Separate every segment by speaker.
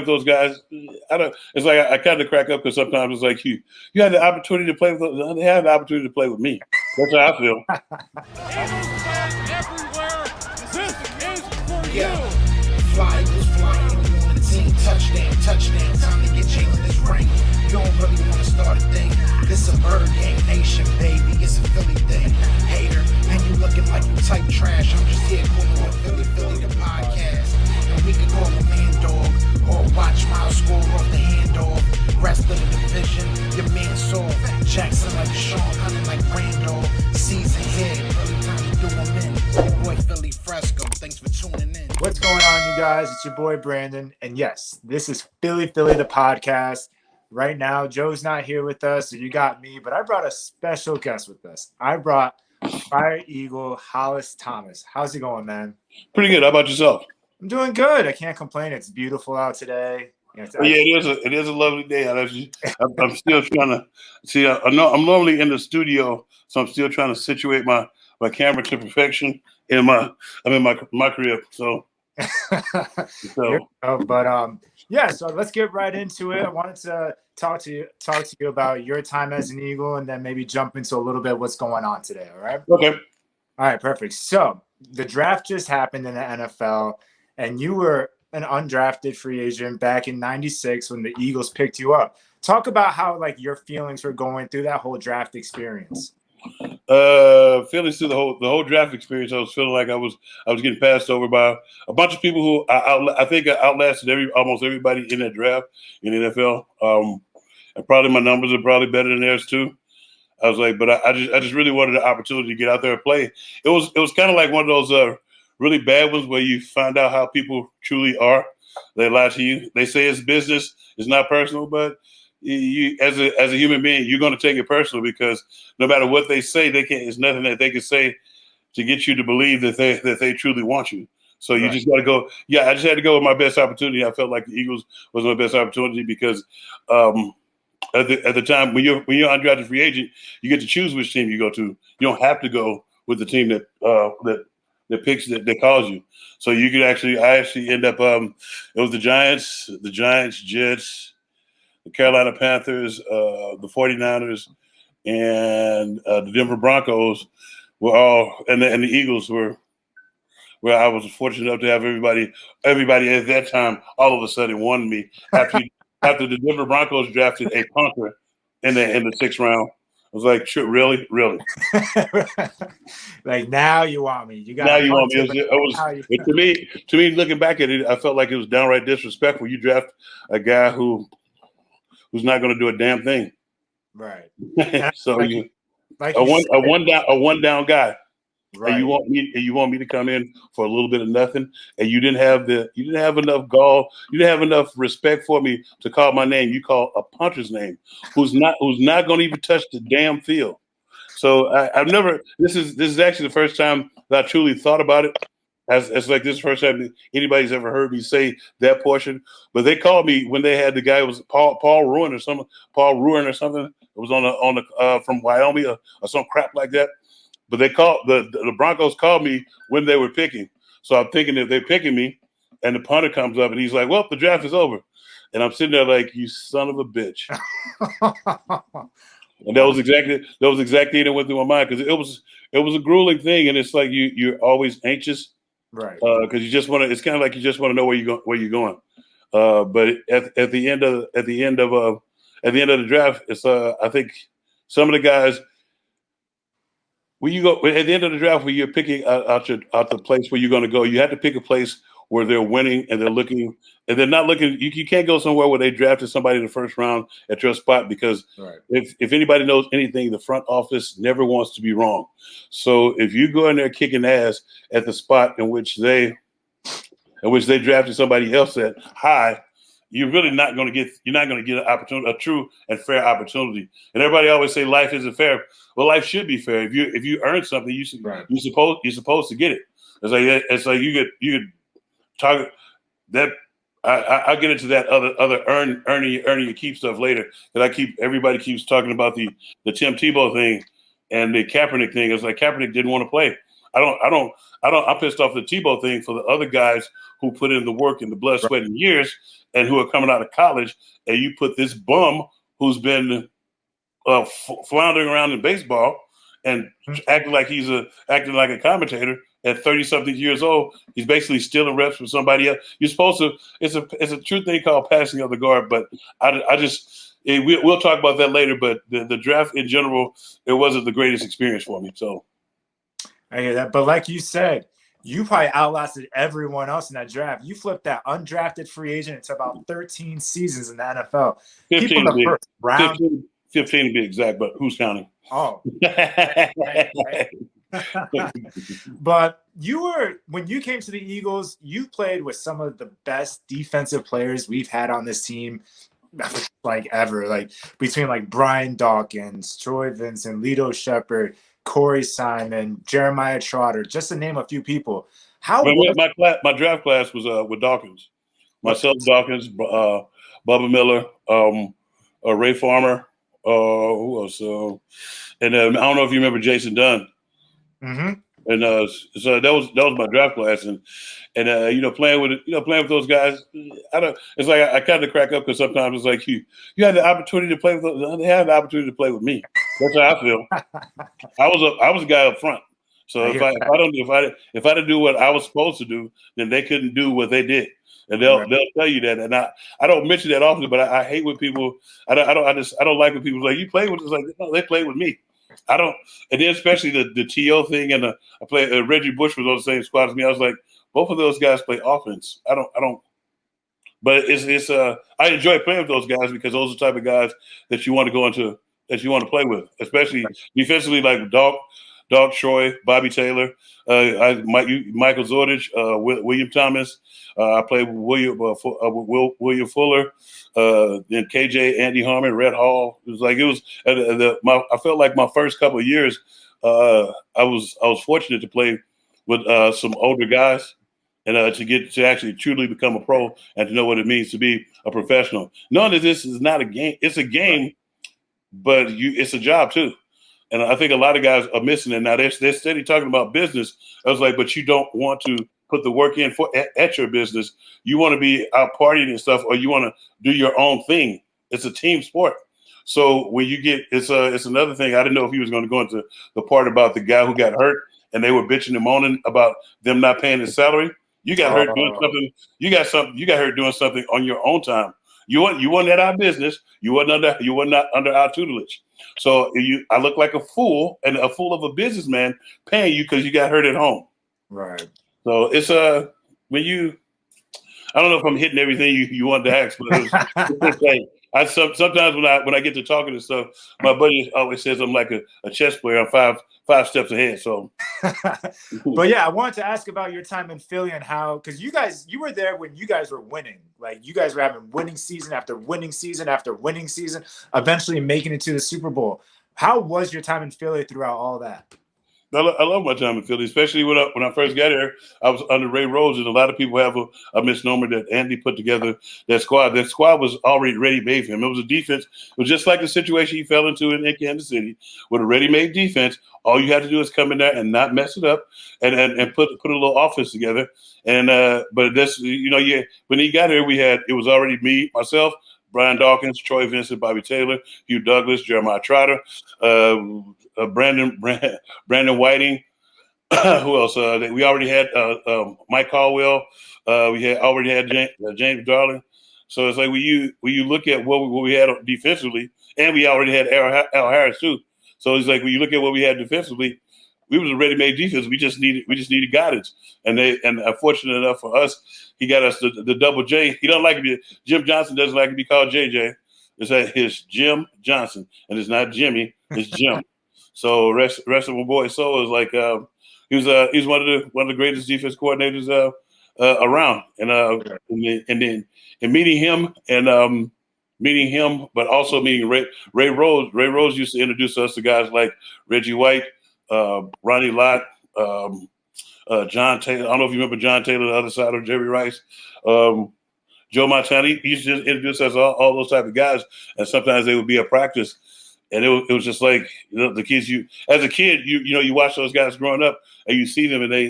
Speaker 1: those guys. I don't. It's like I kind of crack up because sometimes it's like you had the opportunity to play with those. They had the opportunity to play with me. That's how I feel.
Speaker 2: Everywhere. This is for you.
Speaker 3: Fly was flying on the team. Touchdown. Time to get Jalen this ring. You don't really want to start a thing. This a Bird Gang Nation, baby. It's a Philly thing. Hater, and you looking like you type trash. I'm just here calling the Philly the podcast. And we can call a man dog or watch Miles score off the handoff. Rest of the division, your man soft. Jackson like Sean, hunting like Randall. Season here, early time to do them in. Your boy Philly Fresco, thanks for tuning in.
Speaker 4: What's going on, you guys? It's your boy Brandon, and yes, this is Philly the podcast. Right now, Joe's not here with us, so you got me, but I brought a special guest with us. I brought Fire Eagle Hollis Thomas. How's it going, man?
Speaker 1: Pretty good. How about yourself?
Speaker 4: I'm doing good. I can't complain. It's beautiful out today.
Speaker 1: It is a lovely day. I'm still trying to see. I'm normally in the studio, so I'm still trying to situate my camera to perfection. I'm in my crib, so.
Speaker 4: So let's get right into it. I wanted to talk to you about your time as an Eagle, and then maybe jump into a little bit what's going on today. All right.
Speaker 1: Okay.
Speaker 4: All right. Perfect. So the draft just happened in the NFL, and you were an undrafted free agent back in '96 when the Eagles picked you up. Talk about how your feelings were going through that whole draft experience.
Speaker 1: Feeling through the whole draft experience, I was feeling like I was getting passed over by a bunch of people who I think I outlasted almost everybody in that draft in the NFL. And probably my numbers are probably better than theirs too. I was like, but I just really wanted the opportunity to get out there and play. It was kind of like one of those really bad ones where you find out how people truly are. They lie to you. They say it's business, it's not personal, but you as a human being, you're going to take it personal because no matter what they say, there's nothing that they can say to get you to believe that they truly want you. So you just got to go. Yeah, I just had to go with my best opportunity. I felt like the Eagles was my best opportunity because at the time when you're undrafted free agent, you get to choose which team you go to. You don't have to go with the team that picks that calls you. So you could I actually end up. It was the Giants, Jets, the Carolina Panthers, the 49ers, and the Denver Broncos were all, and the Eagles were where I was fortunate enough to have everybody at that time all of a sudden wanted me after the Denver Broncos drafted a punter in the sixth round. I was like, sure, really?
Speaker 4: Like, now you want me?
Speaker 1: Now you want me? To me, looking back at it, I felt like it was downright disrespectful. You draft a guy who's not going to do a damn thing,
Speaker 4: right?
Speaker 1: So a one down guy, right? And you want me to come in for a little bit of nothing, and you didn't have enough gall, you didn't have enough respect for me to call my name. You call a punter's name, who's not going to even touch the damn field. So I've never. This is actually the first time that I truly thought about it. As like this is the first time anybody's ever heard me say that portion. But they called me when they had the guy, it was Paul Ruin or something. It was on the from Wyoming or some crap like that. But they called the Broncos called me when they were picking. So I'm thinking if they're picking me, and the punter comes up and he's like, "Well, the draft is over," and I'm sitting there like, "You son of a bitch." And that was exactly what went through my mind because it was a grueling thing, and it's like you're always anxious,
Speaker 4: right?
Speaker 1: Because you just want to. It's kind of like you just want to know where you're going. But at the end of the draft, it's I think some of the guys. When you go at the end of the draft, where you're picking out the place where you're going to go, you have to pick a place where they're winning and they're looking, and they're not looking. You can't go somewhere where they drafted somebody in the first round at your spot because if anybody knows anything, the front office never wants to be wrong. So if you go in there kicking ass at the spot in which they drafted somebody else at high, you're really not going to get. You're not going to get an opportunity, a true and fair opportunity. And everybody always say life isn't fair. Well, life should be fair. If you earn something, you're supposed to get it. It's like you could talk that. I'll get into that other earning your keep stuff later. Because everybody keeps talking about the Tim Tebow thing and the Kaepernick thing. It's like Kaepernick didn't want to play. I'm pissed off the Tebow thing for the other guys who put in the work and the blood, sweat, and years, and who are coming out of college, and you put this bum who's been floundering around in baseball and acting like a commentator at 30-something years old. He's basically stealing reps from somebody else. You're supposed to. It's a true thing called passing of the guard. But we'll talk about that later. But the draft in general, it wasn't the greatest experience for me. So
Speaker 4: I hear that. But like you said, you probably outlasted everyone else in that draft. You flipped that undrafted free agent into about 13 seasons in the NFL.
Speaker 1: 15
Speaker 4: People in the first round.
Speaker 1: 15 to be exact, but who's counting?
Speaker 4: Oh. Right. But when you came to the Eagles, you played with some of the best defensive players we've had on this team, like ever. Like between like Brian Dawkins, Troy Vincent, Lito Shepherd, Corey Simon, Jeremiah Trotter, just to name a few people.
Speaker 1: My draft class was with Dawkins, myself, Dawkins, Bubba Miller, Ray Farmer, who else? And I don't know if you remember Jason Dunn.
Speaker 4: Mm-hmm.
Speaker 1: And so that was my draft class, and playing with those guys, it's like I kind of crack up because sometimes it's like you had the opportunity to play with those, they had the opportunity to play with me. That's how I feel. I was a guy up front, so if I didn't do what I was supposed to do, then they couldn't do what they did, and they'll tell you that. And I don't mention that often, but I hate when people I don't like when people like you play with us. Like no, they played with me. I don't, and then especially the TO thing, and I played Reggie Bush was on the same squad as me. I was like, both of those guys play offense. I don't, but it's I enjoy playing with those guys because those are the type of guys that you want to go into, that you want to play with, especially defensively, like Dog Troy, Bobby Taylor, Michael Zordich, William Thomas. I played with William Fuller, then KJ, Andy Harmon, Red Hall. I felt like my first couple of years, I was fortunate to play with some older guys and to actually truly become a pro and to know what it means to be a professional. Knowing that this is not a game, it's a game, but it's a job too. And I think a lot of guys are missing it. Now they're steady talking about business. I was like, but you don't want to put the work in at your business. You want to be out partying and stuff, or you want to do your own thing. It's a team sport. So when you get, it's another thing. I didn't know if he was going to go into the part about the guy who got hurt and they were bitching and moaning about them not paying his salary. You got hurt doing something. You got hurt doing something on your own time. You weren't at our business. You were not under our tutelage. So I look like a fool and a fool of a businessman paying you because you got hurt at home.
Speaker 4: Right.
Speaker 1: So it's when you, I don't know if I'm hitting everything you wanted to ask, but it's like sometimes when I get to talking and stuff, my buddy always says I'm like a chess player. I'm five steps ahead. So,
Speaker 4: but yeah, I wanted to ask about your time in Philly and how, because you were there when you guys were winning. Like you guys were having winning season after winning season after winning season, eventually making it to the Super Bowl. How was your time in Philly throughout all that?
Speaker 1: I love my time in Philly, especially when I first got here. I was under Ray Rhodes, and a lot of people have a misnomer that Andy put together that squad. That squad was already ready-made for him. It was a defense. It was just like the situation he fell into in Kansas City with a ready-made defense. All you had to do is come in there and not mess it up, and put a little offense together. And but that's when he got here, it was already me, myself, Brian Dawkins, Troy Vincent, Bobby Taylor, Hugh Douglas, Jeremiah Trotter, Brandon Whiting. Who else? We already had Mike Caldwell. We already had James Darling. So it's like when you look at what we had defensively, and we already had Al Harris too. So it's like when you look at what we had defensively, we was a ready-made defense. We just needed guidance, and unfortunate enough for us, he got us the double J. He doesn't like to be Jim Johnson. Doesn't like to be called JJ. It's Jim Johnson, and it's not Jimmy. It's Jim. So rest of my boy Soul is like he's one of the greatest defense coordinators around, and meeting him, but also meeting Ray Rhodes. Ray Rhodes used to introduce us to guys like Reggie White, Ronnie Lott, John Taylor. I don't know if you remember John Taylor, the other side of Jerry Rice, Joe Montana. He used to introduce us all those type of guys, and sometimes they would be at practice. And it was just like, the kids, as a kid, you watch those guys growing up and you see them and they,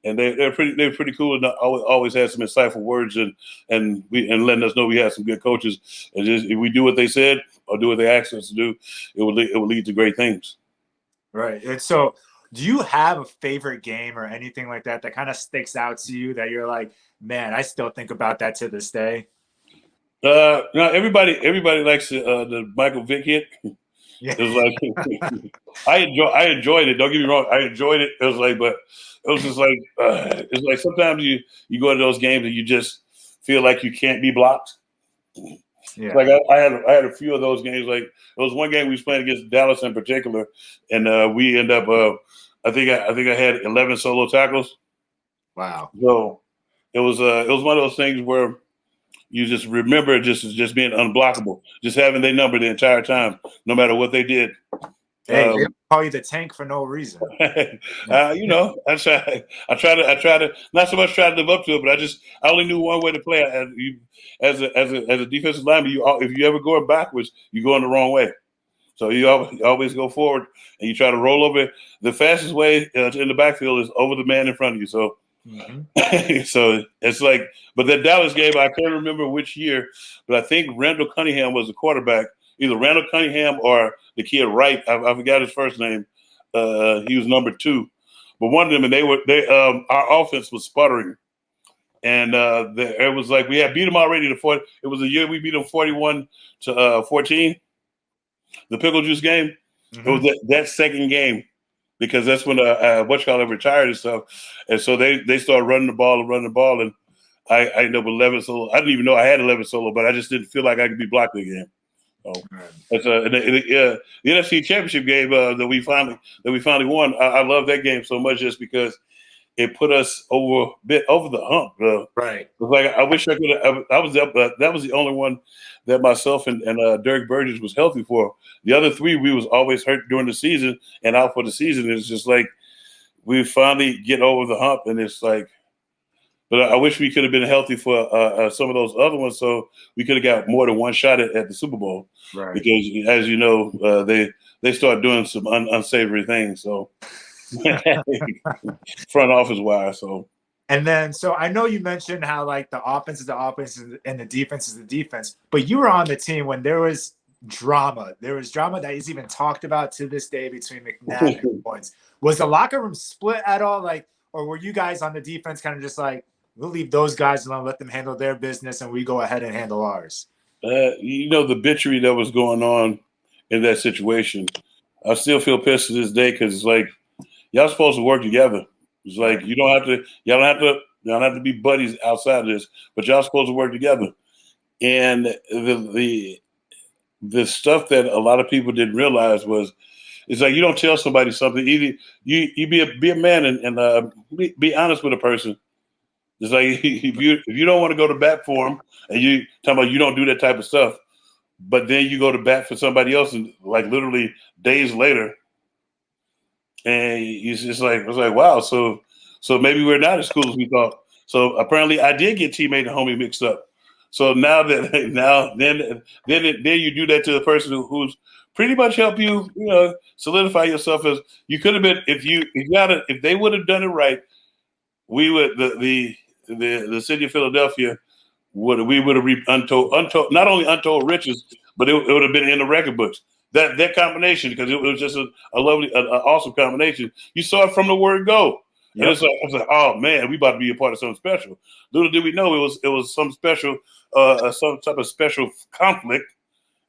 Speaker 1: and they're pretty cool and always had some insightful words and letting us know we had some good coaches. And just, if we do what they said or do what they asked us to do, it will lead to great things.
Speaker 4: Right. And so, do you have a favorite game or anything like that kind of sticks out to you that you're like, man, I still think about that to this day?
Speaker 1: No, everybody likes the Michael Vick hit.
Speaker 4: Yeah.
Speaker 1: It was like I enjoyed it. Don't get me wrong, I enjoyed it. It was like, but it was just like it's like sometimes you go to those games and you just feel like you can't be blocked.
Speaker 4: Yeah.
Speaker 1: Like I had a few of those games. Like there was one game we was playing against Dallas in particular, and we end up. I think I had 11 solo tackles.
Speaker 4: Wow.
Speaker 1: So it was one of those things where you just remember just being unblockable, just having their number the entire time, no matter what they did.
Speaker 4: Hey, they call you the tank for no reason.
Speaker 1: I try to not so much try to live up to it, but I only knew one way to play. As a defensive lineman, if you ever go backwards, you go in the wrong way. So you always go forward and you try to roll over. The fastest way in the backfield is over the man in front of you. So. Mm-hmm. So it's like, but that Dallas game, I can't remember which year, but I think Randall Cunningham was the quarterback. Either Randall Cunningham or the kid Wright. I forgot his first name. He was number 2, but one of them, and our offense was sputtering, and it was like we had beat them already to 40. It was a year we beat them 41-14. The pickle juice game. Mm-hmm. It was that second game. Because that's when retired and stuff, and so they started running the ball, and I ended up with 11 solo. I didn't even know I had 11 solo, but I just didn't feel like I could be blocked again. So that's the NFC Championship game that we finally won. I love that game so much just because it put us over the hump.
Speaker 4: Right.
Speaker 1: It was like I wish I could. I was up. That was the only one that myself and Derek Burgess was healthy for. The other 3, we was always hurt during the season and out for the season. It's just like we finally get over the hump, and it's like. But I wish we could have been healthy for some of those other ones, so we could have got more than one shot at the Super Bowl.
Speaker 4: Right.
Speaker 1: Because, as you know, they start doing some unsavory things. So front office wise, so.
Speaker 4: And then, so I know you mentioned how like the offense is the offense and the defense is the defense, but you were on the team when there was drama. There was drama that is even talked about to this day between McNabb and Points. Was the locker room split at all? Like, or were you guys on the defense kind of just like, we'll leave those guys alone, let them handle their business, and we go ahead and handle ours?
Speaker 1: The bitchery that was going on in that situation, I still feel pissed to this day because it's like y'all supposed to work together. It's like y'all don't have to be buddies outside of this, but y'all supposed to work together. And the stuff that a lot of people didn't realize was, it's like you don't tell somebody something. Either you be a man and be honest with a person. It's like if you don't want to go to bat for them, and you talking about you don't do that type of stuff, but then you go to bat for somebody else, and like literally days later. And it's like wow, so maybe we're not as cool as we thought. So apparently, I did get teammate and homie mixed up. So then you do that to the person who's pretty much help you, solidify yourself as you could have been if they would have done it right. We would the city of Philadelphia would have reaped untold not only untold riches, but it would have been in the record books. That combination, because it was just a lovely, awesome combination. You saw it from the word go. Yep. And it's like, I was like, oh man, we about to be a part of something special. Little did we know it was some special, some type of special conflict.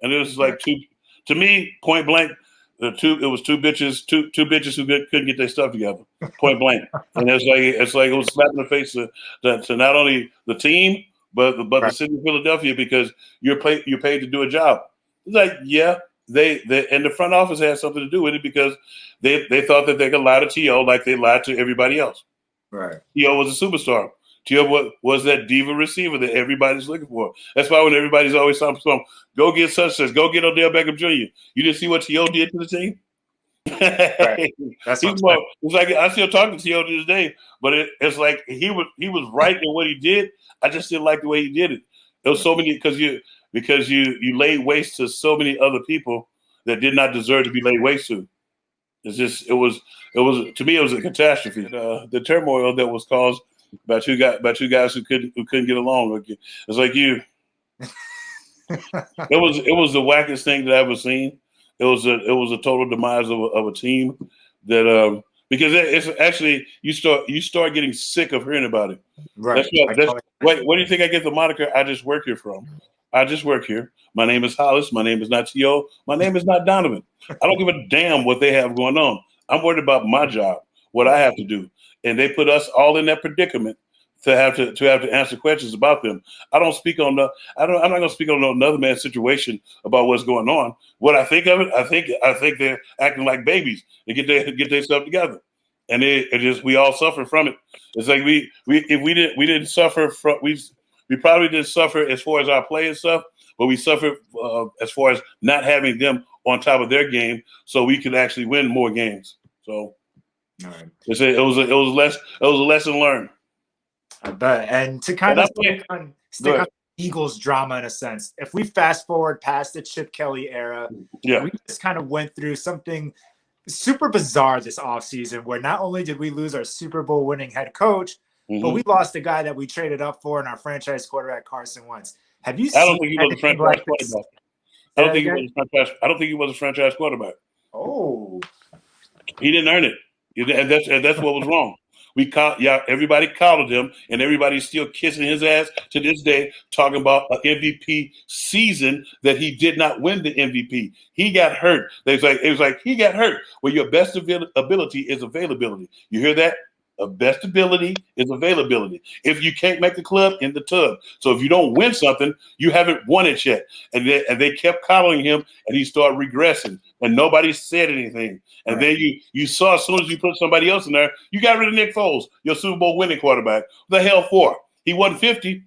Speaker 1: And it was like to me, point blank, it was two bitches who couldn't get their stuff together, point blank. And it's like it was slapping the face to not only the team but the city of Philadelphia, because you're paid to do a job. It's like, yeah. They and the front office had something to do with it, because they thought that they could lie to T.O. like they lied to everybody else. Right. T.O. was a superstar. T.O. was that diva receiver that everybody's looking for. That's why when everybody's always talking, go get such, go get Odell Beckham Jr. You didn't see what T.O. did to the team? Right. It's like I still talk to T.O. to this day, but it's like he was right in what he did. I just didn't like the way he did it. There was so many because you laid waste to so many other people that did not deserve to be laid waste to. It was to me, it was a catastrophe. The turmoil that was caused by two guys who couldn't get along. It's like you. It was the wackest thing that I've ever seen. It was a total demise of a team that because it's actually you start getting sick of hearing about it.
Speaker 4: Right.
Speaker 1: Where do you think I get the moniker "I just work here" from? I just work here. My name is Hollis. My name is not T.O. My name is not Donovan. I don't give a damn what they have going on. I'm worried about my job, what I have to do, and they put us all in that predicament to have to answer questions about them. I'm not going to speak on another man's situation about what's going on. What I think of it, I think they're acting like babies. They get their stuff together, and we all suffer from it. It's like we didn't suffer from we probably didn't suffer as far as our play and stuff, but we suffered as far as not having them on top of their game, so we could actually win more games. So
Speaker 4: right.
Speaker 1: it was a lesson learned.
Speaker 4: I bet. And to kind of stick on Eagles drama in a sense, if we fast forward past the Chip Kelly era, we just kind of went through something super bizarre this offseason where not only did we lose our Super Bowl winning head coach, but we lost a guy that we traded up for in our franchise quarterback, Carson Wentz. Have you seen
Speaker 1: I don't think he was a franchise quarterback. I don't think he was a franchise quarterback.
Speaker 4: Oh.
Speaker 1: He didn't earn it. And that's what was wrong. Everybody coddled him, and everybody's still kissing his ass to this day, talking about an MVP season that he did not win the MVP. He got hurt. It was like he got hurt. Well, your best ability is availability. You hear that? Best ability is availability. If you can't make the club, in the tub. So if you don't win something, you haven't won it yet. And they kept coddling him, and he started regressing, and nobody said anything. And then you saw as soon as you put somebody else in there, you got rid of Nick Foles, your Super Bowl winning quarterback. What the hell for? He won 50.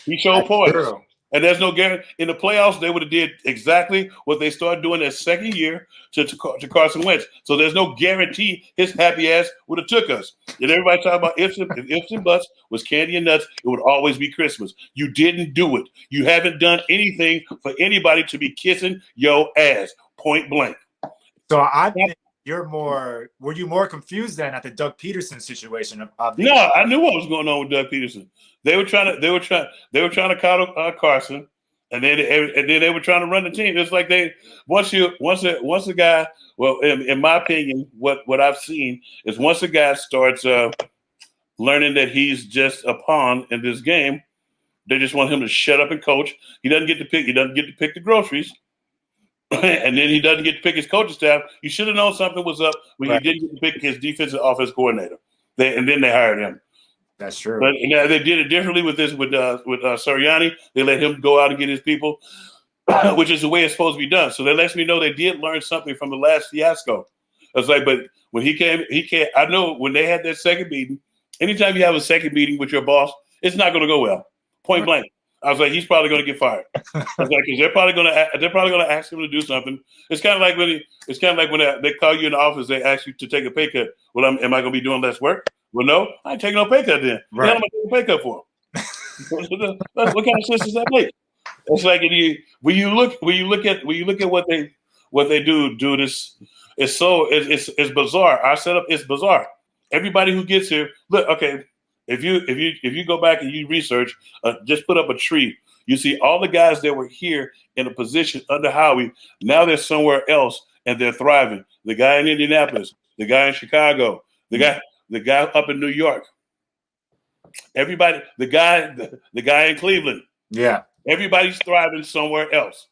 Speaker 1: He showed poise. And there's no guarantee. In the playoffs, they would have did exactly what they started doing their second year to Carson Wentz. So there's no guarantee his happy ass would have took us. And everybody talking about ifs and buts was candy and nuts. It would always be Christmas. You didn't do it. You haven't done anything for anybody to be kissing your ass, point blank.
Speaker 4: So I think were you more confused then at the Doug Peterson situation?
Speaker 1: No, I knew what was going on with Doug Peterson. They were trying to coddle Carson, and then they were trying to run the team. It's like once a guy. Well, in my opinion, what I've seen is once a guy starts learning that he's just a pawn in this game, they just want him to shut up and coach. He doesn't get to pick. He doesn't get to pick the groceries. And then he doesn't get to pick his coaching staff. You should have known something was up when you didn't get to pick his defensive offense coordinator. And then they hired him.
Speaker 4: That's true.
Speaker 1: But they did it differently with Sirianni. They let him go out and get his people, which is the way it's supposed to be done. So that lets me know they did learn something from the last fiasco. It's like, but when he came. I know when they had that second meeting. Anytime you have a second meeting with your boss, it's not going to go well. Point blank. I was like, he's probably going to get fired. I was like, because they're probably going to ask him to do something. It's kind of like when they call you in the office, they ask you to take a pay cut. Well, am I going to be doing less work? Well, no, I ain't taking no pay cut then. Right. What am I taking a pay cut for? What kind of sense does that make? It's like when you look at what they do this, it's bizarre. Our setup is bizarre. Everybody who gets here, look, okay. If you go back and you research, just put up a tree, you see all the guys that were here in a position under Howie. Now they're somewhere else and they're thriving. The guy in Indianapolis, the guy in Chicago, the guy up in New York. Everybody, the guy in Cleveland.
Speaker 4: Yeah,
Speaker 1: everybody's thriving somewhere else.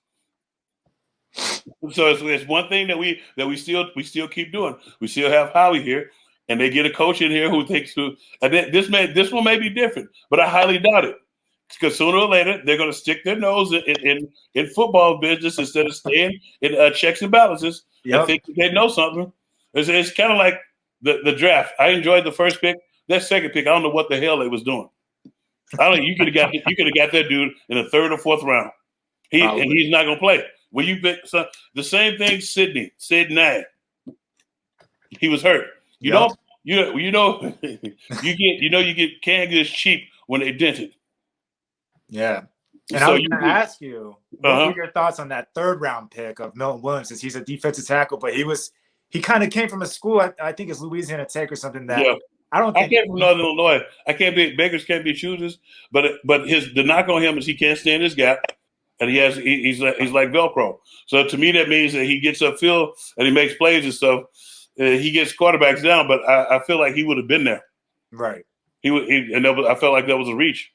Speaker 1: So it's one thing that we still keep doing. We still have Howie here. And they get a coach in here who thinks this one may be different, but I highly doubt it. Because sooner or later, they're going to stick their nose in football business instead of staying in checks and balances. Yep. I think they know something. It's kind of like the draft. I enjoyed the first pick. That second pick, I don't know what the hell they was doing. You could have got that dude in the third or fourth round. And he's not going to play. When you pick the same thing, Sidney, he was hurt. You get canned goods cheap when they dented.
Speaker 4: Yeah. And
Speaker 1: So
Speaker 4: I was going to ask you, what were your thoughts on that 3rd round pick of Milton Williams? Since he's a defensive tackle, but he kind of came from a school, I think it's Louisiana Tech or something that
Speaker 1: I came from Northern Illinois. Beggars can't be choosers, but the knock on him is he can't stand his gap, and he's like Velcro. So to me, that means that he gets upfield and he makes plays and stuff. He gets quarterbacks down, but I feel like he would have been there.
Speaker 4: Right.
Speaker 1: I felt like that was a reach.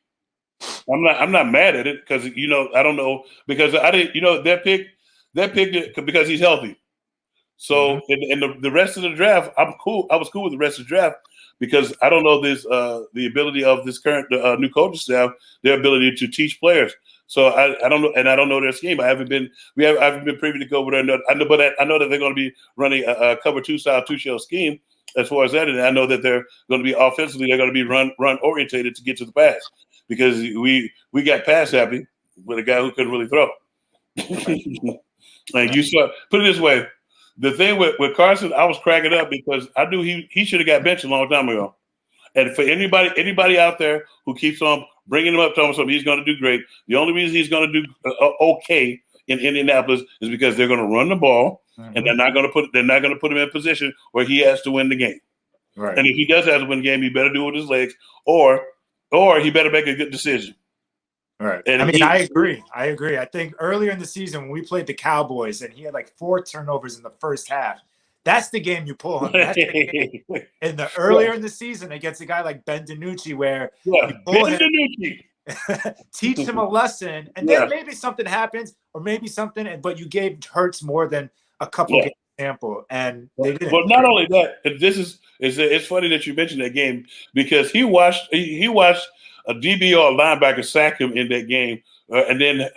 Speaker 1: I'm not mad at it because I don't know because I didn't that pick because he's healthy. So in the rest of the draft, I'm cool. I was cool with the rest of the draft because I don't know the ability of this current new coaching staff, their ability to teach players. So I don't know, and I don't know their scheme. I haven't been privy to go over there. I know that they're going to be running a cover 2 style 2-shell scheme as far as that, and I know that they're going to be offensively. They're going to be run orientated to get to the pass because we got pass happy with a guy who couldn't really throw. And you saw, put it this way. The thing with Carson, I was cracking up because I knew he should have got benched a long time ago. And for anybody out there who keeps on bringing him up, telling him he's going to do great, the only reason he's going to do okay in Indianapolis is because they're going to run the ball, and they're not going to put him in a position where he has to win the game.
Speaker 4: Right.
Speaker 1: And if he does have to win the game, he better do it with his legs, or he better make a good decision.
Speaker 4: Right. And I agree. I think earlier in the season when we played the Cowboys and he had like 4 turnovers in the first half, that's the game you pull him. That's the game. In the earlier in the season against a guy like Ben DiNucci where you pull him, teach him a lesson, and then maybe something happens or maybe something, but you gave Hurts more than a couple game sample, and they didn't.
Speaker 1: Well, not only that, it's funny that you mentioned that game because he watched a DB or a linebacker sack him in that game, and then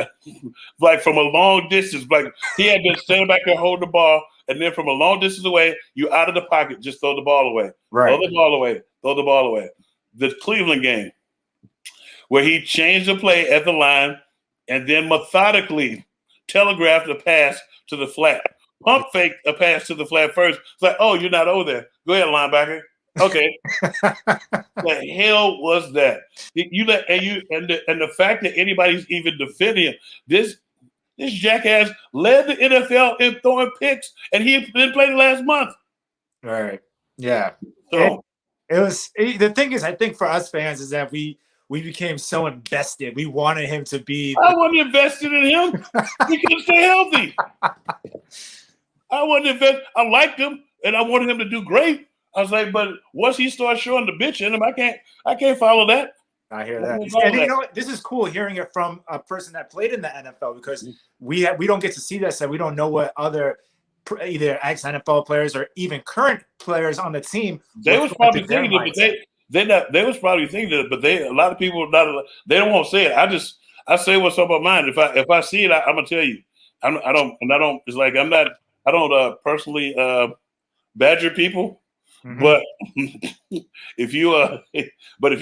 Speaker 1: like from a long distance, like he had to stand back there, hold the ball, and then from a long distance away, you out of the pocket, just throw the ball away, throw the ball away. The Cleveland game, where he changed the play at the line, and then methodically telegraphed a pass to the flat. Pump fake a pass to the flat first. It's like, oh, you're not over there. Go ahead, linebacker. Okay. The hell was that? The fact that anybody's even defending him. This jackass led the NFL in throwing picks, and he didn't play the last month.
Speaker 4: Right. Yeah.
Speaker 1: So
Speaker 4: the thing is, I think for us fans is that we became so invested. We wanted him to be.
Speaker 1: I wasn't invested in him. He couldn't stay healthy. I wasn't invested. I liked him, and I wanted him to do great. I was like, but once he starts showing the bitch in him, I can't follow that.
Speaker 4: I hear that. And you know what? This is cool hearing it from a person that played in the NFL because we don't get to see that, so we don't know what other either ex-NFL players or even current players on the team.
Speaker 1: They was probably thinking it, but they was probably thinking it, but a lot of people they don't want to say it. I say what's up on mine. If I see it, I'm gonna tell you. I don't. It's like I don't personally badger people. Mm-hmm. But if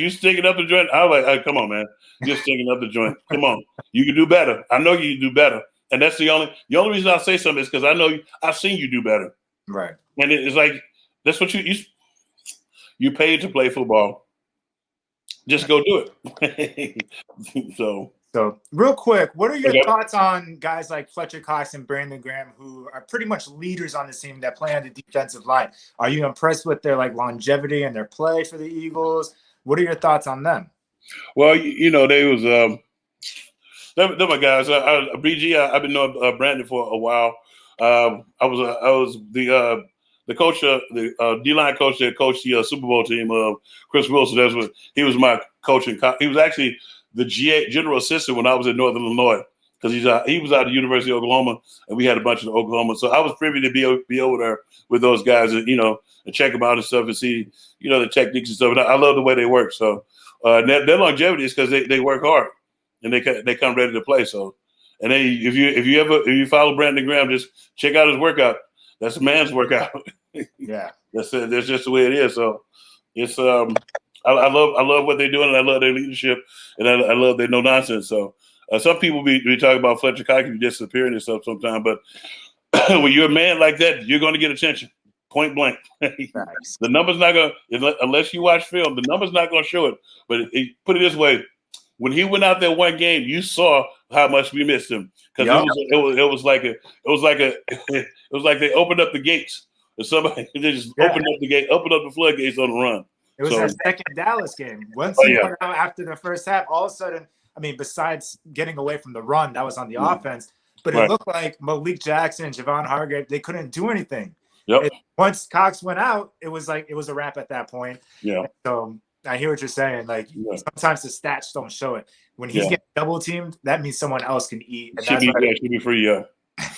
Speaker 1: you sticking up the joint, I'm like, hey, come on, man, you're sticking up the joint. Come on, you can do better. I know you can do better, and that's the only reason I say something is because I know I've seen you do better.
Speaker 4: Right.
Speaker 1: And it's like that's what you paid to play football. Just go do it.
Speaker 4: So real quick, what are your thoughts on guys like Fletcher Cox and Brandon Graham, who are pretty much leaders on the team that play on the defensive line? Are you impressed with their longevity and their play for the Eagles? What are your thoughts on them?
Speaker 1: Well, they was they're my guys. BG, I've been knowing Brandon for a while. I was the coach, the D-line coach that coached the Super Bowl team, Chris Wilson. He was my coach. He was actually the general assistant when I was in Northern Illinois because he was out of the University of Oklahoma, and we had a bunch of Oklahoma. So I was privy to be over there with those guys and check them out and stuff and see the techniques and stuff. And I love the way they work. So their longevity is because they work hard and they come ready to play. So and if you follow Brandon Graham, just check out his workout. That's a man's workout.
Speaker 4: Yeah,
Speaker 1: that's just the way it is. So it's I love what they're doing, and I love their leadership, and I love their no nonsense. So some people be talking about Fletcher Cox disappearing and stuff sometimes, but when you're a man like that, you're going to get attention, point blank. The number's not going to, unless you watch film, the number's not going to show it. But put it this way, when he went out there one game, you saw how much we missed him because it was like they opened up the gates. Or somebody they just opened up the floodgates on the run.
Speaker 4: It was our second Dallas game. Once he went out after the first half, all of a sudden, I mean, besides getting away from the run, that was on the offense. But it looked like Malik Jackson and Javon Hargrave, they couldn't do anything.
Speaker 1: Yep.
Speaker 4: Once Cox went out, it was like it was a wrap at that point.
Speaker 1: Yeah.
Speaker 4: And so I hear what you're saying. Like sometimes the stats don't show it. When he's getting double teamed, that means someone else can eat. And
Speaker 1: should be free. Yeah.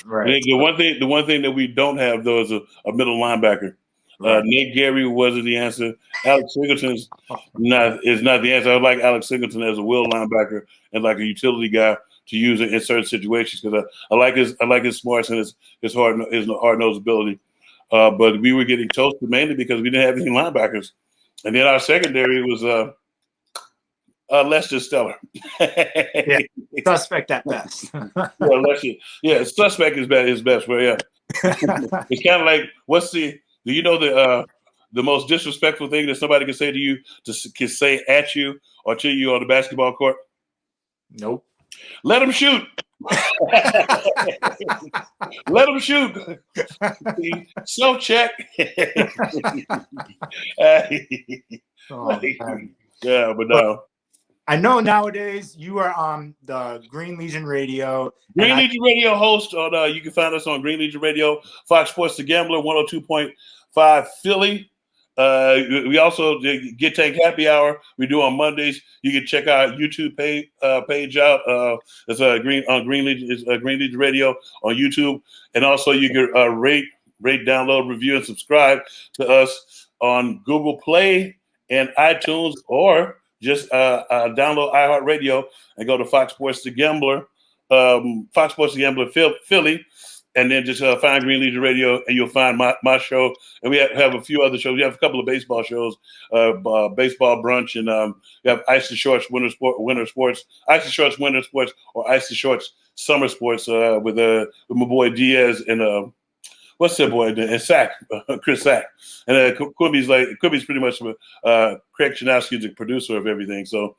Speaker 4: Right.
Speaker 1: The one thing that we don't have though is a middle linebacker. Right. Nate Gary wasn't the answer. Alex Singleton is not the answer. I like Alex Singleton as a will linebacker and like a utility guy to use it in certain situations because I like his smarts and his hard nosed ability. But we were getting toasted mainly because we didn't have any linebackers, and then our secondary was less than stellar.
Speaker 4: Suspect at best.
Speaker 1: Suspect is best. But yeah, it's kind of like do you know the most disrespectful thing that somebody can say to you can say at you or to you on the basketball court?
Speaker 4: Nope.
Speaker 1: Let him shoot. Let him shoot. So check. Yeah, but no.
Speaker 4: I know nowadays you are on the Green Legion Radio.
Speaker 1: Green Legion Radio host on you can find us on Green Legion Radio, Fox Sports The Gambler, 102.5 Philly. We also Get Tank Happy Hour. We do on Mondays. You can check our YouTube page out. It's Green Legion Radio on YouTube, and also you can rate, download, review, and subscribe to us on Google Play and iTunes, or just download iHeartRadio and go to Fox Sports The Gambler, Philly. And then just find Green Legion Radio, and you'll find my show. And we have a few other shows. We have a couple of baseball shows, Baseball Brunch, and we have Ice the Shorts Winter Sports, Ice the Shorts Winter Sports, or Ice the Shorts Summer Sports with my boy Diaz and what's that boy? And Sack, Chris Sack. And Quibby's pretty much Craig Chanowski's the producer of everything. So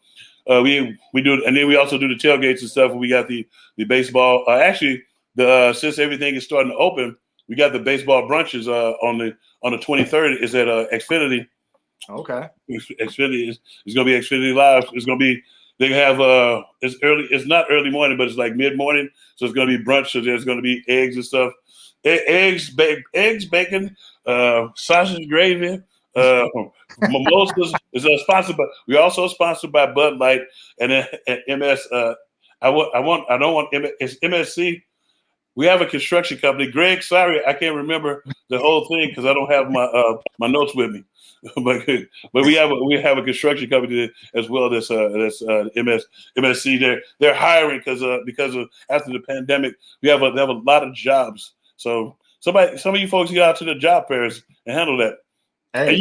Speaker 1: we do, and then we also do the tailgates and stuff. We got the baseball. Since everything is starting to open, we got the baseball brunches on the 23rd. Is at Xfinity.
Speaker 4: Okay.
Speaker 1: Xfinity is going to be Xfinity Live. It's going to be they have it's early. It's not early morning, but it's like mid morning. So it's going to be brunch. So there's going to be eggs and stuff. Eggs, bacon, sausage gravy. Mimosas is sponsored by. We're also sponsored by Bud Light and MS. I don't want it's MSC. We have a construction company. Greg, sorry, I can't remember the whole thing because I don't have my notes with me. but we have a construction company as well. That's MSC. They're hiring because of after the pandemic, they have a lot of jobs. So some of you folks get out to the job fairs and handle that. Hey. And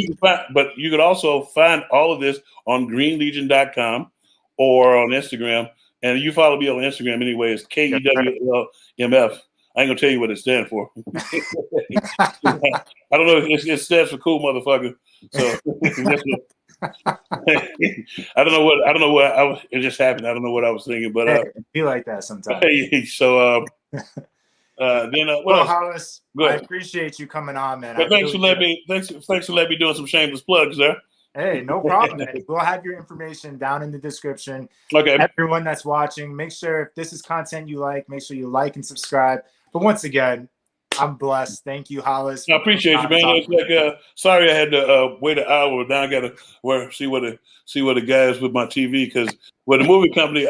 Speaker 1: you can also find all of this on greenlegion.com or on Instagram. And you follow me on Instagram anyway. It's KEWLMF. I ain't gonna tell you what it stands for. I don't know. It stands for cool motherfucker. So I don't know what it just happened. I don't know what I was thinking, but
Speaker 4: I feel like that sometimes.
Speaker 1: So
Speaker 4: Hollis, I appreciate you coming on, man.
Speaker 1: But thanks for letting me doing some shameless plugs there.
Speaker 4: Hey, no problem, man. We'll have your information down in the description.
Speaker 1: Okay.
Speaker 4: Everyone that's watching, make sure if this is content you like, make sure you like and subscribe. But once again, I'm blessed. Thank you, Hollis.
Speaker 1: I appreciate you, man. It's like sorry I had to wait an hour. Now I gotta see what the guys with my TV because the movie company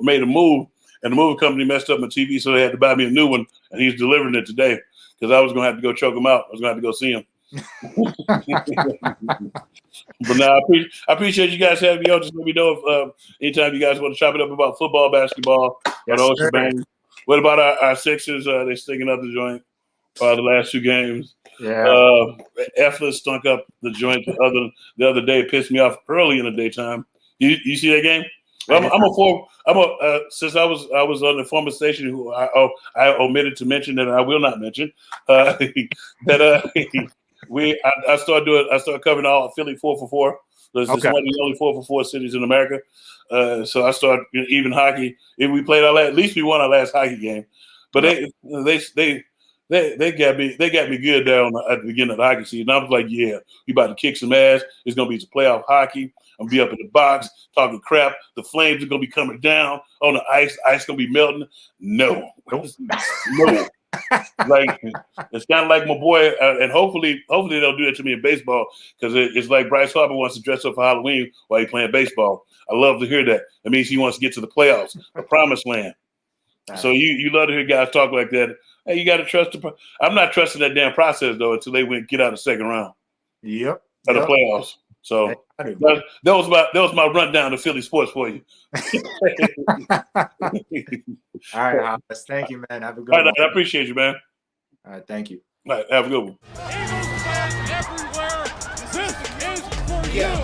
Speaker 1: made a move, and the movie company messed up my TV, so they had to buy me a new one, and he's delivering it today because I was gonna have to go choke him out. I was gonna have to go see him. But now I appreciate you guys having me on. Just let me know if anytime you guys want to chop it up about football, basketball, what about our Sixers? They're sticking up the joint the last two games.
Speaker 4: Yeah.
Speaker 1: Efler stunk up the joint the other day. It pissed me off early in the daytime. You see that game? Well, since I was on the former station who I omitted to mention that I will not mention that I started covering all Philly 4 for 4 So it's
Speaker 4: Okay.
Speaker 1: one of the only 4-for-4 cities in America. So I started even hockey. If we played at least we won our last hockey game. But they got me good down at the beginning of the hockey season. I was like, yeah, we about to kick some ass. It's gonna be some playoff hockey. I'm gonna be up in the box talking crap. The Flames are gonna be coming down on the ice. Ice gonna be melting. No. Like it's kind of like my boy, and hopefully they'll do it to me in baseball because it's like Bryce Harper wants to dress up for Halloween while he's playing baseball. I love to hear that. That means he wants to get to the playoffs, the promised land. So you love to hear guys talk like that. Hey, you got to trust I'm not trusting that damn process though until they get out of the second round.
Speaker 4: Yep.
Speaker 1: Of the playoffs. So that was my rundown of Philly sports for you.
Speaker 4: All right, Hollis. Thank you, man. Have a good
Speaker 1: All right,
Speaker 4: one.
Speaker 1: I appreciate you, man.
Speaker 4: All right, thank you.
Speaker 1: All right, have a good one.
Speaker 2: Eagles fans everywhere. This is for
Speaker 3: Yeah.
Speaker 2: you.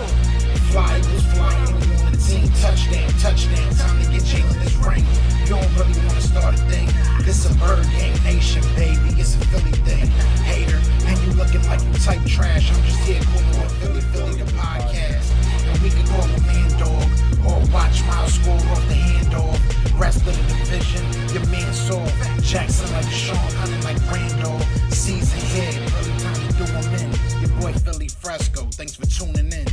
Speaker 3: Fly was flying on the team. Touchdown. Time to get Jalen this ring. You don't really want to start a thing. This a bird gang nation, baby. It's a Philly thing. Hater, and you looking like you type trash. I'm just here calling with Philly the podcast. And we can call a man dog or watch Miles score off the handoff. Rest of the division, your man soft. Jackson like Sean, hunting like Randolph. Season here, early time to do 'em in. Your boy Philly Fresco. Thanks for tuning in.